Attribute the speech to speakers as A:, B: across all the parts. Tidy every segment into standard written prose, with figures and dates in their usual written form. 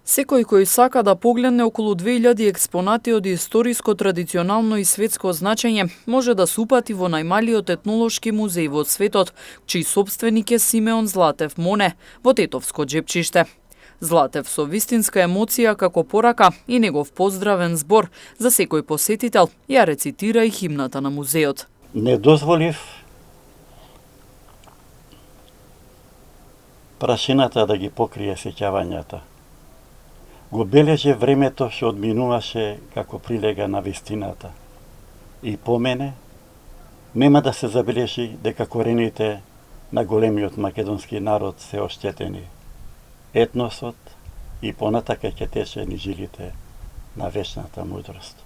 A: Секој кој сака да погледне околу 2000 експонати од историско, традиционално и светско значење, може да се упати во најмалиот етнолошки музеј во светот, чиј собственик е Симеон Златев Моне, во Тетовско Джепчиште. Златев со вистинска емоција како порака и негов поздравен збор за секој посетител ја рецитира и химната на музеот.
B: Не дозволив прашината да ги покрие сеќавањата. Го бележе времето што одминуваше како прилега на вистината. И по мене, нема да се забележи дека корените на големиот македонски народ се оштетени. Етносот и понатака ќе тече низ жилите на вечната мудрост.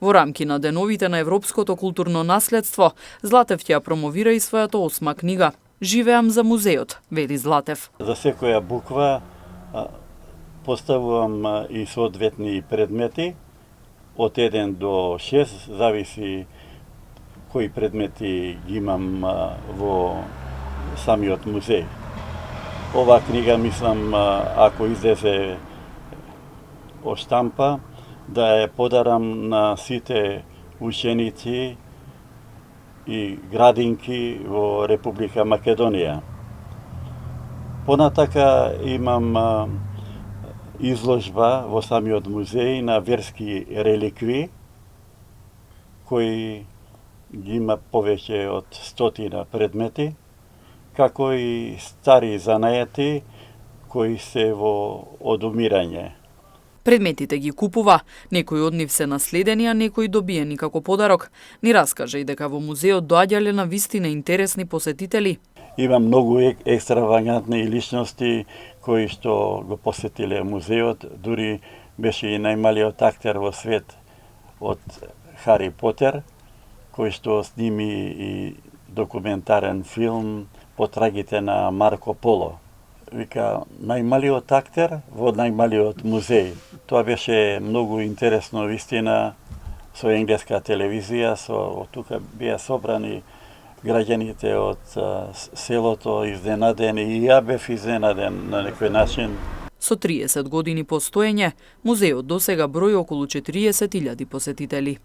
A: Во рамки на деновите на европското културно наследство, Златев ќе ја промовира и својата 8 книга "Живеам за музеот", вели Златев.
B: За секоја буква поставувам и соодветни предмети од 1 до 6, зависи кои предмети ги имам во самиот музеј. Оваа книга, мислам, ако излезе од штампа, да ја подарам на сите ученици и градинки во Република Македонија. Понатака имам изложба во самиот музеј на верски реликви, кои ги има повеќе од 100 предмети, како и стари занајати кои се во одумирање.
A: Предметите ги купува, некои од нив се наследени, а некои добиени како подарок. Ни раскажа и дека во музеот доаѓале на вистина интересни посетители.
B: Има многу екстравагантни личности кои што го посетиле музеот, дури беше и најмалиот актер во свет од Хари Потер, кој што сними и документарен филм по трагите на Марко Поло. Вика, најмалиот актер во најмалиот музеј. Тоа беше многу интересно вистина со енглеска телевизија, со тука беа собрани граѓаните од селото изненадени и ја бев изненаден на некој начин.
A: Со 30 години постоење, музеот досега брои околу 40.000 посетители.